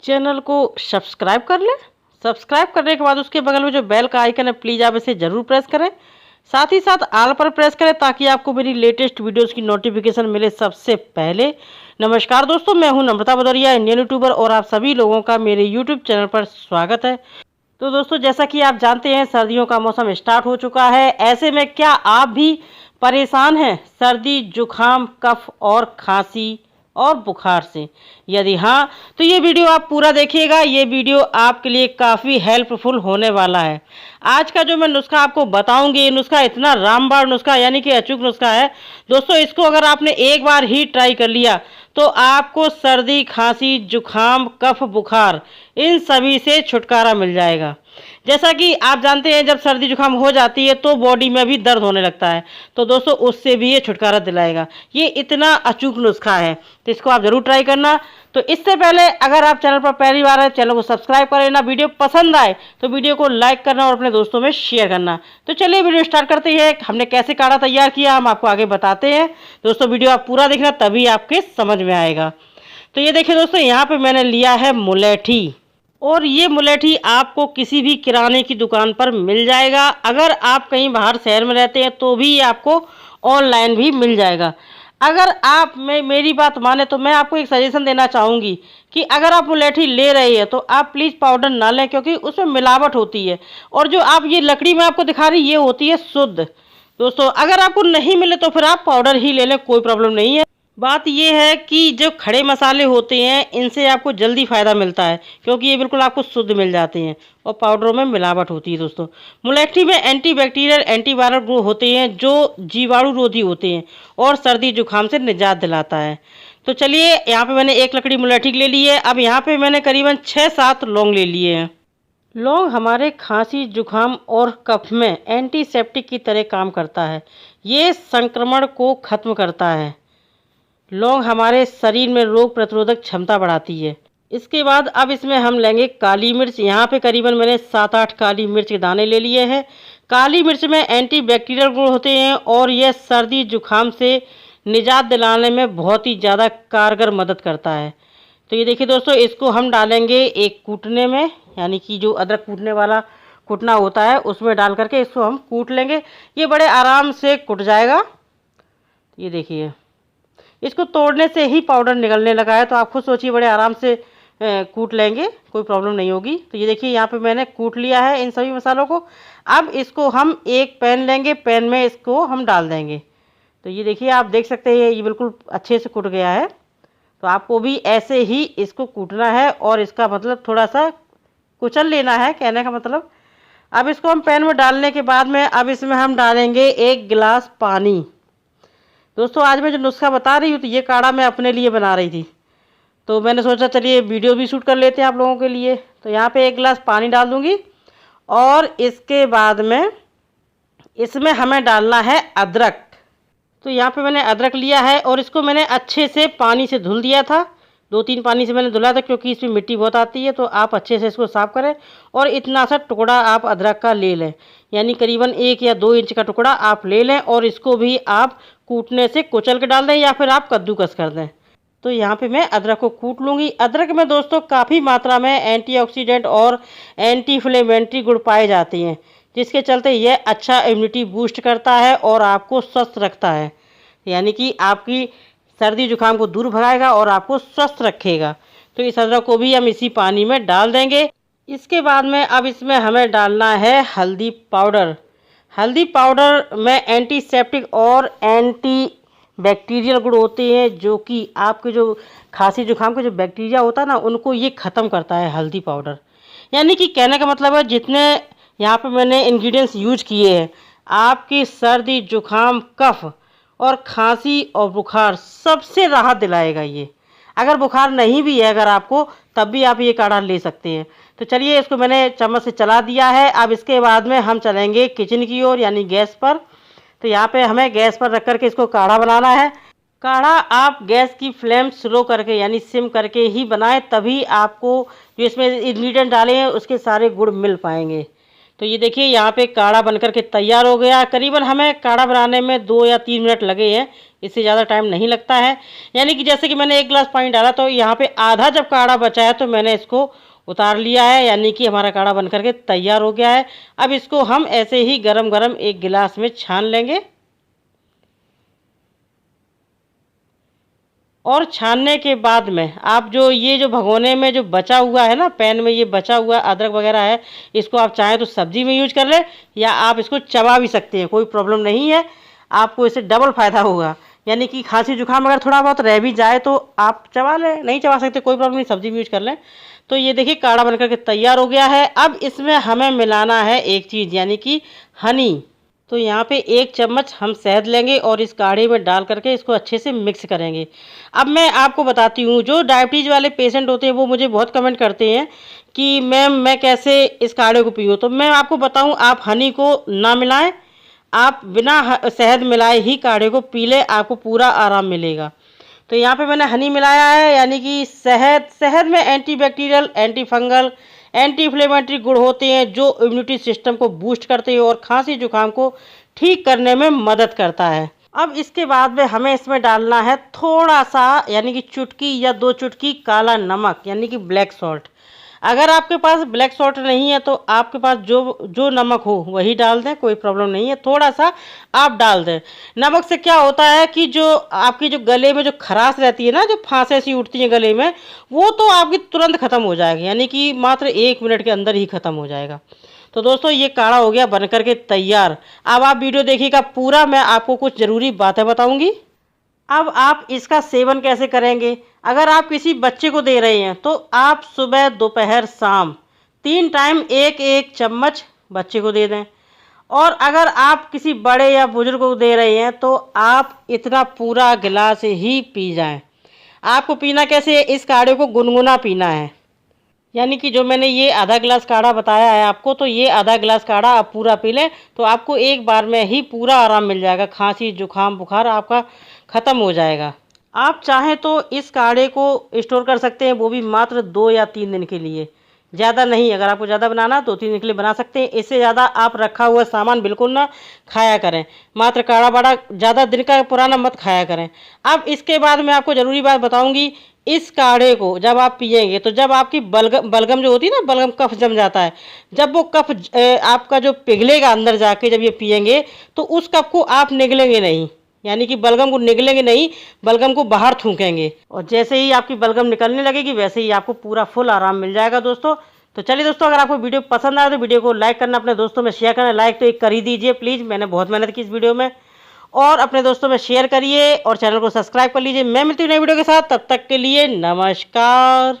Channel को subscribe कर लें। सब्सक्राइब करने के बाद उसके बगल में जो बेल का आइकन है प्लीज़ आप इसे ज़रूर प्रेस करें। साथ ही साथ ऑल पर प्रेस करें ताकि आपको मेरी लेटेस्ट वीडियोस की नोटिफिकेशन मिले सबसे पहले। नमस्कार दोस्तों, मैं हूं नम्रता भदौरिया, इंडियन यूट्यूबर, और आप सभी लोगों का मेरे यूट्यूब चैनल पर स्वागत है। तो दोस्तों, जैसा कि आप जानते हैं सर्दियों का मौसम स्टार्ट हो चुका है। ऐसे में क्या आप भी परेशान हैं सर्दी, जुकाम, कफ और खांसी और बुखार से? यदि हाँ, तो ये वीडियो आप पूरा देखिएगा। ये वीडियो आपके लिए काफ़ी हेल्पफुल होने वाला है। आज का जो मैं नुस्खा आपको बताऊंगी, ये नुस्खा इतना रामबाण नुस्खा यानी कि अचूक नुस्खा है दोस्तों। इसको अगर आपने एक बार ही ट्राई कर लिया तो आपको सर्दी, खांसी, जुकाम, कफ, बुखार इन सभी से छुटकारा मिल जाएगा। जैसा कि आप जानते हैं जब सर्दी जुकाम हो जाती है तो बॉडी में भी दर्द होने लगता है, तो दोस्तों उससे भी ये छुटकारा दिलाएगा। ये इतना अचूक नुस्खा है तो इसको आप ज़रूर ट्राई करना। तो इससे पहले अगर आप चैनल पर पहली बार है, चैनल को सब्सक्राइब कर लेना। वीडियो पसंद आए तो वीडियो को लाइक करना और अपने दोस्तों में शेयर करना। तो चलिए वीडियो स्टार्ट करते हैं। हमने कैसे काढ़ा तैयार किया हम आपको आगे बताते हैं। दोस्तों वीडियो आप पूरा देखना तभी आपके समझ में आएगा। तो ये देखिए दोस्तों, यहाँ पे मैंने लिया है मुलेठी, और ये मुलेठी आपको किसी भी किराने की दुकान पर मिल जाएगा। अगर आप कहीं बाहर शहर में रहते हैं तो भी आपको ऑनलाइन भी मिल जाएगा। अगर आप मेरी बात माने तो मैं आपको एक सजेशन देना चाहूँगी कि अगर आप मुलेठी ले रहे हैं तो आप प्लीज़ पाउडर ना लें, क्योंकि उसमें मिलावट होती है। और जो आप ये लकड़ी में आपको दिखा रही ये होती है शुद्ध। दोस्तों अगर आपको नहीं मिले तो फिर आप पाउडर ही ले लें, कोई प्रॉब्लम नहीं है। बात यह है कि जो खड़े मसाले होते हैं इनसे आपको जल्दी फ़ायदा मिलता है, क्योंकि ये बिल्कुल आपको शुद्ध मिल जाते हैं और पाउडरों में मिलावट होती है। दोस्तों मुलेठी में एंटी बैक्टीरियल, एंटीवायरल गुण होते हैं जो जीवाणु रोधी होते हैं और सर्दी जुकाम से निजात दिलाता है। तो चलिए, यहाँ पे मैंने एक लकड़ी मुलेठी ले ली है। अब यहाँ पे मैंने करीबन 6-7 लौंग ले लिए हैं। लौंग हमारे खांसी, जुकाम और कफ में एंटीसेप्टिक की तरह काम करता है। ये संक्रमण को खत्म करता है। लौंग हमारे शरीर में रोग प्रतिरोधक क्षमता बढ़ाती है। इसके बाद अब इसमें हम लेंगे काली मिर्च। यहाँ पे करीबन मैंने 7-8 काली मिर्च के दाने ले लिए हैं। काली मिर्च में एंटी बैक्टीरियल गुण होते हैं और यह सर्दी जुकाम से निजात दिलाने में बहुत ही ज़्यादा कारगर मदद करता है। तो ये देखिए दोस्तों, इसको हम डालेंगे एक कूटने में, यानी कि जो अदरक कूटने वाला कूटना होता है उसमें डाल करके इसको हम कूट लेंगे। ये बड़े आराम से कुट जाएगा। ये देखिए, इसको तोड़ने से ही पाउडर निकलने लगा है, तो आप खुद सोचिए बड़े आराम से कूट लेंगे, कोई प्रॉब्लम नहीं होगी। तो ये देखिए यहाँ पे मैंने कूट लिया है इन सभी मसालों को। अब इसको हम एक पैन लेंगे, पैन में इसको हम डाल देंगे। तो ये देखिए, आप देख सकते हैं ये बिल्कुल अच्छे से कूट गया है। तो आपको भी ऐसे ही इसको कूटना है और इसका मतलब थोड़ा सा कुचल लेना है, कहने का मतलब। अब इसको हम पैन में डालने के बाद में अब इसमें हम डालेंगे 1 गिलास पानी। दोस्तों आज मैं जो नुस्खा बता रही हूँ तो ये काढ़ा मैं अपने लिए बना रही थी, तो मैंने सोचा चलिए वीडियो भी शूट कर लेते हैं आप लोगों के लिए। तो यहाँ पे 1 गिलास पानी डाल दूँगी और इसके बाद में इसमें हमें डालना है अदरक। तो यहाँ पे मैंने अदरक लिया है और इसको मैंने अच्छे से पानी से धुल दिया था। 2-3 पानी से मैंने धुला था क्योंकि इसमें मिट्टी बहुत आती है, तो आप अच्छे से इसको साफ़ करें। और इतना सा टुकड़ा आप अदरक का ले लें, यानी करीबन 1 या 2 इंच का टुकड़ा आप ले लें और इसको भी आप कूटने से कुचल के डाल दें या फिर आप कद्दूकस कर दें। तो यहाँ पे मैं अदरक को कूट लूँगी। अदरक में दोस्तों काफ़ी मात्रा में एंटीऑक्सीडेंट और एंटी इन्फ्लेमेटरी गुण पाए जाते हैं, जिसके चलते यह अच्छा इम्यूनिटी बूस्ट करता है और आपको स्वस्थ रखता है, यानी कि आपकी सर्दी जुकाम को दूर भगाएगा और आपको स्वस्थ रखेगा। तो इस अदरक को भी हम इसी पानी में डाल देंगे। इसके बाद में अब इसमें हमें डालना है हल्दी पाउडर। हल्दी पाउडर में एंटीसेप्टिक और एंटी बैक्टीरियल गुण होते हैं, जो कि आपके जो खांसी जुकाम के जो बैक्टीरिया होता है ना, उनको ये ख़त्म करता है हल्दी पाउडर। यानी कि कहने का मतलब है जितने यहाँ पे मैंने इंग्रेडिएंट्स यूज किए हैं, आपकी सर्दी, जुकाम, कफ और खांसी और बुखार सबसे राहत दिलाएगा ये। अगर बुखार नहीं भी है अगर आपको, तब भी आप ये काढ़ा ले सकते हैं। तो चलिए, इसको मैंने चम्मच से चला दिया है। अब इसके बाद में हम चलेंगे किचन की ओर, यानी गैस पर। तो यहाँ पे हमें गैस पर रख करके इसको काढ़ा बनाना है। काढ़ा आप गैस की फ्लेम स्लो करके यानी सिम करके ही बनाएं, तभी आपको जो इसमें इंग्रेडिएंट डाले हैं उसके सारे गुण मिल पाएंगे। तो ये देखिए यहाँ पे काढ़ा बनकर के तैयार हो गया। करीबन हमें काढ़ा बनाने में 2 या 3 मिनट लगे हैं, इससे ज़्यादा टाइम नहीं लगता है। यानी कि जैसे कि मैंने 1 गिलास पानी डाला तो यहाँ पे आधा जब काढ़ा बचा है तो मैंने इसको उतार लिया है, यानी कि हमारा काढ़ा बनकर के तैयार हो गया है। अब इसको हम ऐसे ही गरम गरम 1 गिलास में छान लेंगे। और छानने के बाद में आप जो ये जो भगोने में जो बचा हुआ है ना, पैन में ये बचा हुआ अदरक वगैरह है, इसको आप चाहें तो सब्जी में यूज कर लें या आप इसको चबा भी सकते हैं, कोई प्रॉब्लम नहीं है। आपको इससे डबल फ़ायदा होगा। यानी कि खांसी जुकाम अगर थोड़ा बहुत रह भी जाए तो आप चबा लें, नहीं चबा सकते कोई प्रॉब्लम नहीं, सब्जी में यूज कर लें। तो ये देखिए काढ़ा बनकर के तैयार हो गया है। अब इसमें हमें मिलाना है एक चीज़, यानी कि हनी। तो यहाँ पे 1 चम्मच हम शहद लेंगे और इस काढ़े में डाल करके इसको अच्छे से मिक्स करेंगे। अब मैं आपको बताती हूँ, जो डायबिटीज़ वाले पेशेंट होते हैं वो मुझे बहुत कमेंट करते हैं कि मैम मैं कैसे इस काढ़े को पीऊँ। तो मैं आपको बताऊँ, आप हनी को ना मिलाएं, आप बिना शहद मिलाए ही काढ़े को पी लें, आपको पूरा आराम मिलेगा। तो यहाँ पे मैंने हनी मिलाया है, यानी कि शहद में antibacterial, anti fungal, anti inflammatory गुण होते हैं जो इम्यूनिटी सिस्टम को बूस्ट करते हैं और खांसी जुकाम को ठीक करने में मदद करता है। अब इसके बाद में हमें इसमें डालना है थोड़ा सा, यानी कि चुटकी या 2 चुटकी काला नमक, यानी कि ब्लैक सॉल्ट। अगर आपके पास ब्लैक सॉल्ट नहीं है तो आपके पास जो नमक हो वही डाल दें, कोई प्रॉब्लम नहीं है, थोड़ा सा आप डाल दें। नमक से क्या होता है कि जो आपकी जो गले में जो खराश रहती है ना, जो फांसे सी उठती है गले में, वो तो आपकी तुरंत ख़त्म हो जाएगी, यानी कि मात्र 1 मिनट के अंदर ही ख़त्म हो जाएगा। तो दोस्तों ये काढ़ा हो गया बनकर के तैयार। अब आप वीडियो देखिएगा पूरा, मैं आपको कुछ ज़रूरी बातें बताऊँगी। अब आप इसका सेवन कैसे करेंगे? अगर आप किसी बच्चे को दे रहे हैं तो आप सुबह, दोपहर, शाम 3 टाइम 1-1 चम्मच बच्चे को दे दें। और अगर आप किसी बड़े या बुजुर्ग को दे रहे हैं तो आप इतना पूरा गिलास ही पी जाएं। आपको पीना कैसे है? इस काढ़े को गुनगुना पीना है, यानी कि जो मैंने ये आधा गिलास काढ़ा बताया है आपको, तो ये आधा गिलास काढ़ा आप पूरा पी लें तो आपको एक बार में ही पूरा आराम मिल जाएगा। खांसी जुकाम बुखार आपका ख़त्म हो जाएगा। आप चाहें तो इस काढ़े को स्टोर कर सकते हैं, वो भी मात्र 2 या 3 दिन के लिए, ज़्यादा नहीं। अगर आपको ज़्यादा बनाना 2-3 दिन के लिए बना सकते हैं, इससे ज़्यादा आप रखा हुआ सामान बिल्कुल ना खाया करें। मात्र काढ़ा बाड़ा ज़्यादा दिन का पुराना मत खाया करें। अब इसके बाद मैं आपको ज़रूरी बात बताऊँगी, इस काढ़े को जब आप पिएंगे तो जब आपकी बलगम जो होती है ना, बलगम कफ जम जाता है, जब वो कफ आपका जो पिघलेगा अंदर जाके, जब ये पिएंगे तो उस कफ को आप निगलेंगे नहीं, यानी कि बलगम को निगलेंगे नहीं, बलगम को बाहर थूकेंगे। और जैसे ही आपकी बलगम निकलने लगेगी वैसे ही आपको पूरा फुल आराम मिल जाएगा दोस्तों। तो चलिए दोस्तों, अगर आपको वीडियो पसंद आए तो वीडियो को लाइक करना, अपने दोस्तों में शेयर करना। लाइक तो एक कर ही दीजिए प्लीज़, मैंने बहुत मेहनत की इस वीडियो में। और अपने दोस्तों में शेयर करिए और चैनल को सब्सक्राइब कर लीजिए। मैं मिलती हूँ नई वीडियो के साथ, तब तक के लिए नमस्कार।